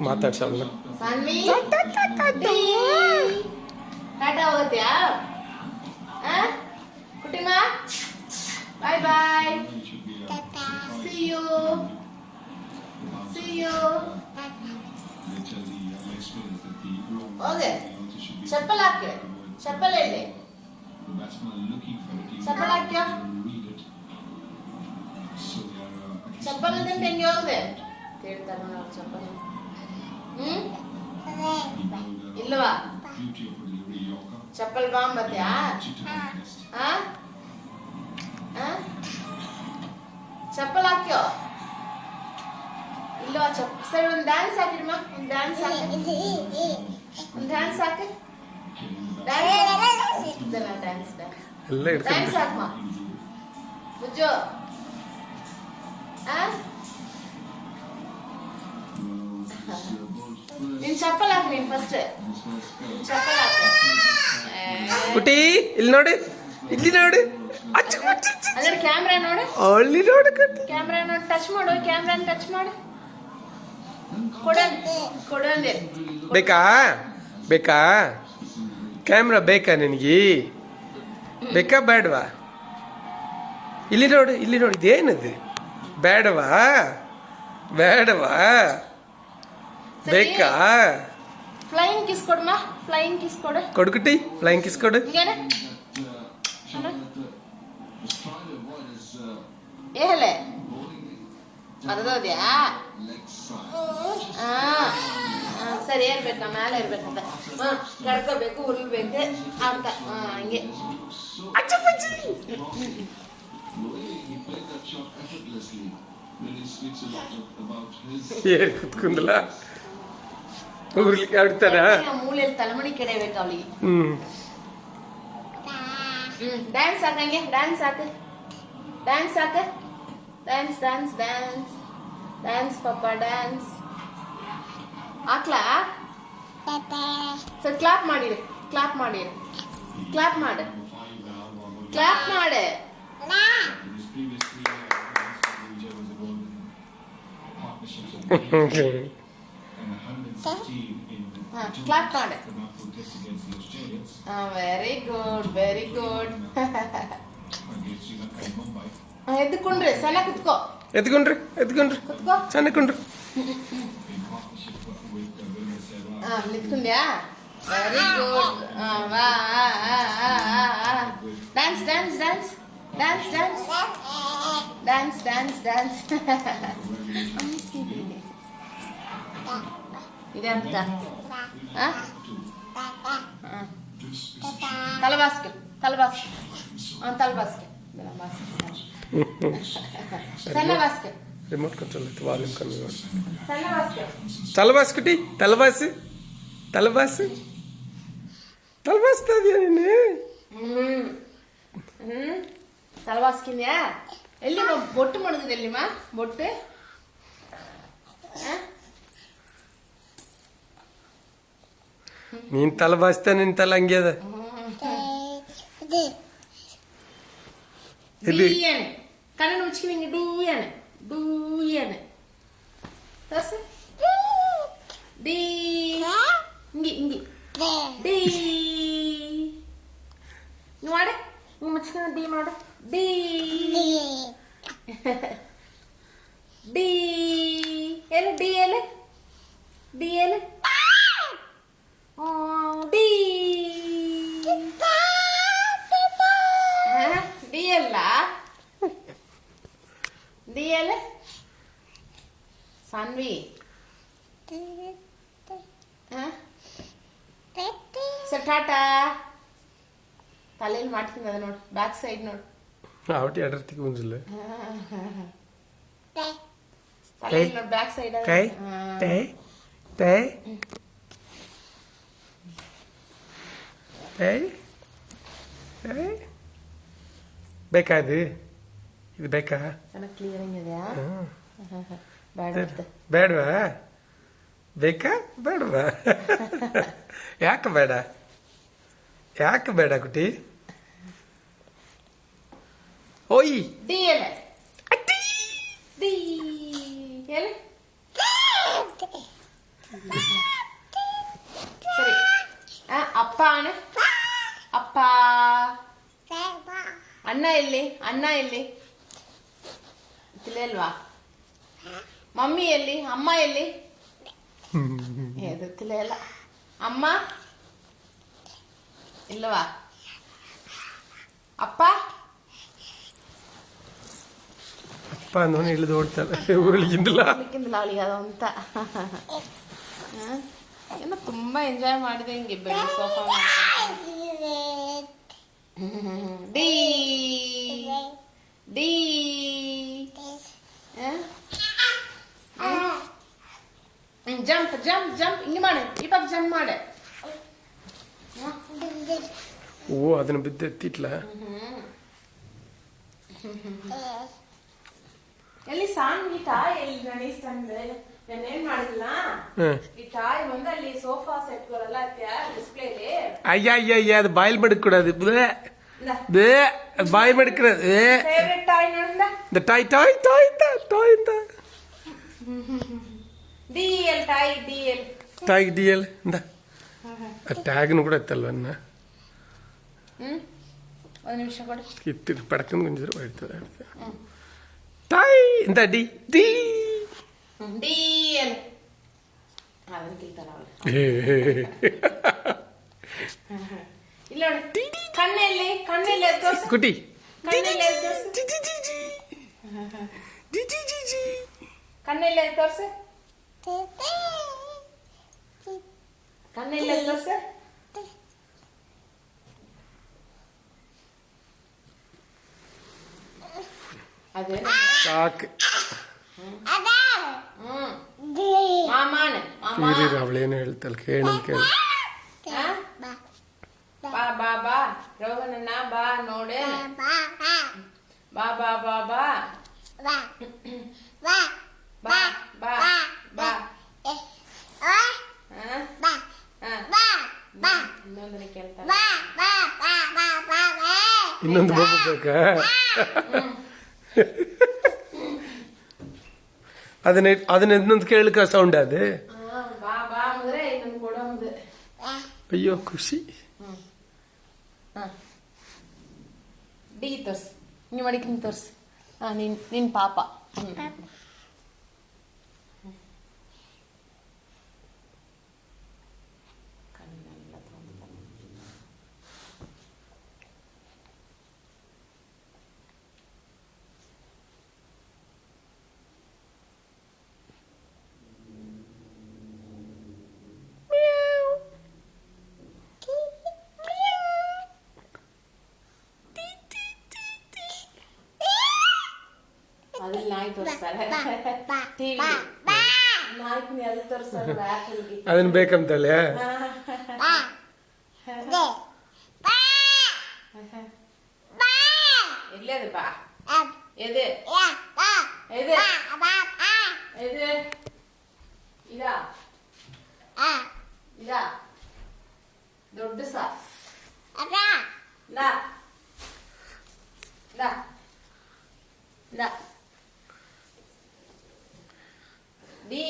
ಮಾತಾಡ್ಸ Tata ಹೋಗತ್ಯಾ ಕುಟಿಮಾ bye bye see you ಹೋಗೆ ಚಪ್ಪಲ್ ಹಾಕಿ ಚಪ್ಪಲ್ ಎಲ್ಲಿ ಚಪ್ಪಲ್ ಹಾಕ್ಯೋ ಚಪ್ಪಲ್ ಇಲ್ದಂಗೆ ಹೆಂಗೆ ಹೋಗಿದೆ ಕೇಳ್ತಾರೆ ನಾವು ಚಪ್ಪಲ್ ಇಲ್ವಾ ಚಪ್ಪಲ್ ಬಾಂಬತ್ಯಾ ಚಪ್ಪಲ್ ಹಾಕ್ಯೋ ಇಲ್ವಾ ಸರಿ ಒಂದು ಡ್ಯಾನ್ಸ್ ಹಾಕಿಡ್ಮ ಒಂದು ಡ್ಯಾನ್ಸ್ ಹಾಕಿ ಒಂದು ಡ್ಯಾನ್ಸ್ ಹಾಕಿ ಡ್ಯಾನ್ಸ್ ಡ್ಯಾನ್ಸ್ ಹಾಕಮ್ಮ ಮುಜ್ಜು ನಿನ್ ಚಪ್ಪಲ್ ಹಾಕಿ ನೀನ್ ಫಸ್ಟ್ ಚಪ್ಪಲ್ ಹಾಕ ಕುಟಿ ಇಲ್ಲಿ ನೋಡಿ ಇಲ್ಲಿ ನೋಡಿ ಅಲ್ಲ ಕ್ಯಾಮ್ರಾ ನೋಡು ಅಲ್ಲಿ ನೋಡಿ ಕ್ಯಾಮ್ರಾ ನೋಡಿ ಟಚ್ ಮಾಡು ಕ್ಯಾಮ್ರಾನ ಟಚ್ ಮಾಡು ಕೊಡಂದೆ ಬೇಕಾ ಕ್ಯಾಮ್ರಾ ಬೇಕಾ ನಿನಗೆ ಬೇಕಾ ಬೇಡವಾ ಇಲ್ಲಿ ನೋಡು ಇದೇನದು ಬೇಡವಾ ಬೇಕಾ ಫ್ಲೈಯಿಂಗ್ ಕಿಸ್ ಕೊಡಮ್ಮ ಫ್ಲೈಯಿಂಗ್ ಕಿಸ್ ಕೊಡು ಕೊಡ್ಕುಟಿ ಫ್ಲೈಯಿಂಗ್ ಕಿಸ್ ಕೊಡು ಏಹಲೆ ಅದೋದ್ಯಾ ಸರಿ ಏರ್ಬೇಕು ಮೇಲೆ ಇರ್ಬೇಕಂತ ಕಡ್ಕೋಬೇಕು ಉರ್ಲ್ಬೇಕು ಅಂತ ಹಂಗೆ ಕುತ್ಕೊಂಡಲ್ಲ ಉರ್ಲಿಕ್ಕೆ ಆಡ್ತಾರ ಮೂಲೆಯಲ್ಲಿ ತಲೆಮಣಿ ಕೆಡಬೇಕು ಅವಳಿಗೆ ಡ್ಯಾನ್ಸ್ ಹಾಕಂಗೆ ಡ್ಯಾನ್ಸ್ ಹಾಕ ಡ್ಯಾನ್ಸ್ ಹಾಕ ಡ್ಯಾನ್ಸ್ ಡ್ಯಾನ್ಸ್ ಡ್ಯಾನ್ಸ್ ಡ್ಯಾನ್ಸ್ ಪಾಪ ಡ್ಯಾನ್ಸ್ ಹಾಕ್ಲಾ ಸರ್ ಕ್ಲಾಪ್ ಮಾಡಿರಿ ಕ್ಲಾಪ್ ಮಾಡಿರಿ ಕ್ಲಾಪ್ ಮಾಡು ಕ್ಲಾಪ್ ಮಾಡು ಕ್ಲಾಪ್ ಮಾಡು ವೆರಿ ಗುಡ್ ಎದ್ದುಕೊಂಡ್ರಿ ಸಣ್ಣ ಕುತ್ಕೋ ಎದ್ಕೊಂಡ್ರಿ ಕುತ್ಕೋ ಸಣ್ಣ ಕೊಂಡ್ರಿ ನಿಂತ್ಕೊಂಡ್ಯಾ very good dance dance dance dance dance dance dance dance ಇದೆ ಅಂತ ತಲಬಾಸ್ಕೆ ಸಣ್ಣ ಬಾಸ್ಕೆ ರಿಮೋಟ್ ಕಂಟ್ರೋಲ್ ಐತೆ ವಾಲ್ಯೂಮ್ ಕಮ್ಮಿ ಮಾಡಿ ಸಣ್ಣ ಬಾಸ್ಕೆ ತಲಬಾಸ್ಕಟಿ ತಲಬಾಸ್ತಾ ಇದೆಯಾ ನೀನು ತಲಬಾಸ್ಕಿನ್ಯಾ ಎಲ್ಲಿ ಬೊಟ್ಟು ಮಡಗಿದೆ ಎಲ್ಲಿಮ್ಮ ಬೊಟ್ಟು ನೀನ್ ತಲಬಾಸ್ತಾ ನಿನ್ ತಲೆ ಹಂಗೆ ಅದ ಕಣ್ಣು ಮುಚ್ಚಿವಿ ಡೂಯನೆ ತೋರ್ಸು ಡಿ ಹಿಂಗಿ ಡಿ ಮಾಡು ಮುಚ್ಕೊಂಡು ಡಿ ಮಾಡು ಡಿ ಡಿ ಎಲೆ ಡಿ ಎಲೆ ಡಿ ಎಲೆ ಡಿ ಡಿ ಅಲ್ಲ ಡಿ ಎಲೆ ಸಾನ್ವಿ ಸರ್ ಟಾಟಾ ತಲೆಯಲ್ಲಿ ಮಾಡ್ತೀನಿ ಅದ ನೋಡು ಬ್ಯಾಕ್ ಸೈಡ್ ನೋಡು ಆವಟಿ ಆಡರ್ತಿಗೆ ಮುಂಜಿಲ್ಲ ತಲೆಯಲ್ಲಿ ನೋಡು ಬ್ಯಾಕ್ ಸೈಡ್ ಬೇಕಾ ಇದು ಬೇಕಾ ಚೆನ್ನಾಗಿ ಕ್ಲಿಯರಿಂಗ್ ಇದೆಯಾ ಬೇಡವಾ ಬೇಕಾ ಬೇಡವಾ ಯಾಕೆ ಬೇಡ ಕುಟಿ ಓಯ್ ಡಿ ಎಲೆ ಡಿ ಎಲೆ ಎಲ್ಲಿ ಅಣ್ಣ ಎಲ್ಲಿ ತಿಳಿಯಲ್ವಾ? ಮಮ್ಮಿ ಎಲ್ಲಿ? ಅಮ್ಮ ಎಲ್ಲಿ? ಅದು ತಿಳಿಯಲ್ಲ. ಅಮ್ಮ ಇಲ್ಲವಾ? ಅಪ್ಪ ಅಪ್ಪ ಅನ್ನೋನು ಇಳಿದು ಓಡ್ತಾಳೆ ಉಳಿಗಿಂದಿಲ್ಲ ಅವಳಿಗೆ ಅದು ಅಂತ. ಏನೋ ತುಂಬಾ ಎಂಜಾಯ್ ಮಾಡಿದೆ ಹಿಂಗೆ ಬೆಳಿ sofa D D jump jump jump ಹಿಂಗೆ ಮಾಡೆ, ಇವಾಗ ಜಂಪ್ ಮಾಡೆ. ಓ ಅದನ್ನ ಬಿದ್ದೆತ್ತಿಟ್ಲ. ಎಲ್ಲಿ ಸಾಂಗ್ ಈ ಟಾಯ್ ಎಲ್ಲಿ ಗಣೇಶ್ ತಂದ್ರೆ ನಾನೇನ್ ಮಾಡಿಲ್ಲ. ಈ ಟಾಯ್ ಬಂದು ಅಲ್ಲಿ ಸೋಫಾ ಸೆಟ್ಗಳೆಲ್ಲ ಡಿಸ್ಪ್ಲೇಲಿ. ಅಯ್ಯ ಅದು ಬಾಯಿಲ್ ಮಡக்கூடாது. ಬಾಯಿ ಮಡக்கூடாது. ಫೇವರೇಟ್ ಟಾಯ್ ನೋಡಿಂದ இந்த toy D L toy D L toy D L ಇಂದ ಟ್ಯಾಗ್ನು ಕೂಡ ಇತ್ತಲ್ವನ್ನ. ಒಂದು ನಿಮಿಷ ಕೊಡು. ಇಟ್ಟು ಪಡಕಂದು ಕೊಂಚ ಹೇಳ್ತದೆ ಟಾಯ್ ಇಂದ ಡಿ ಡಿ ಡಿ ಎಲ್ ಅದನ್ನ ಕೇಳ್ತಾರ ಅವಳು. ಇಲ್ಲ ನೋಡಿ ಕಣ್ಣೆಲ್ಲಿ ತೋರ್ಸು. ಕುಟಿ ಕಣ್ಣೆಲ್ಲಿ ತೋರ್ಸು. ಕಣ್ಣೆಲ್ಲಿ ತೋರ್ಸು. ಅದೇ ಸಾಕು. ಅವಳೇನು ಹೇಳ್ತಾಳೆ ಕೇಳಿ ಕೇಳಿ. ಬಾ ಬಾ ಬಾ ರೋಹನನ್ನ ಬಾ ನೋಡೆ. ಬಾ ಬಾ ಬಾ ಬಾ ಬಾ ಬಾ ಬಾ ಬಾ. ಇನ್ನೊಂದನೆ ಕೇಳ್ತಾಳೆ. ಇನ್ನೊಂದು ಬಾಬು ಬೇಕಾ? ಅದನ್ನ ಇನ್ನೊಂದು ಕೇಳಕ ಸೌಂಡ್ ಅದು. ಬಾ ಬಾ ಅಂದ್ರೆ ಇನ್ನೊಂದು ಕೊಡೋದು. ಅಯ್ಯೋ ಖುಷಿ. ಡಿ ತೋರ್ಸು. ನೀವು ಮಡಿಕೆ ತೋರ್ಸು. ನಿನ್ ಪಾಪ. ಅದ್ರಲ್ಲಿ ನಾಯಿ ತೋರಿಸ್ತಾರೆ. ನಾಯ್ಕಿನ ಎಲ್ಲಿ ತೋರಿಸ್ತಾರೆ? ಅದನ್ನ ಬೇಕಂತಳೆ. ಎಲ್ಲಿ ಅದು ಬಾ ಎದೆ ಎದೆ ಎದೆ ಇದಾ ಇದಾ ದೊಡ್ಡ ಸಾ ಲಾ ಲಾ ಲಾ ಡಿ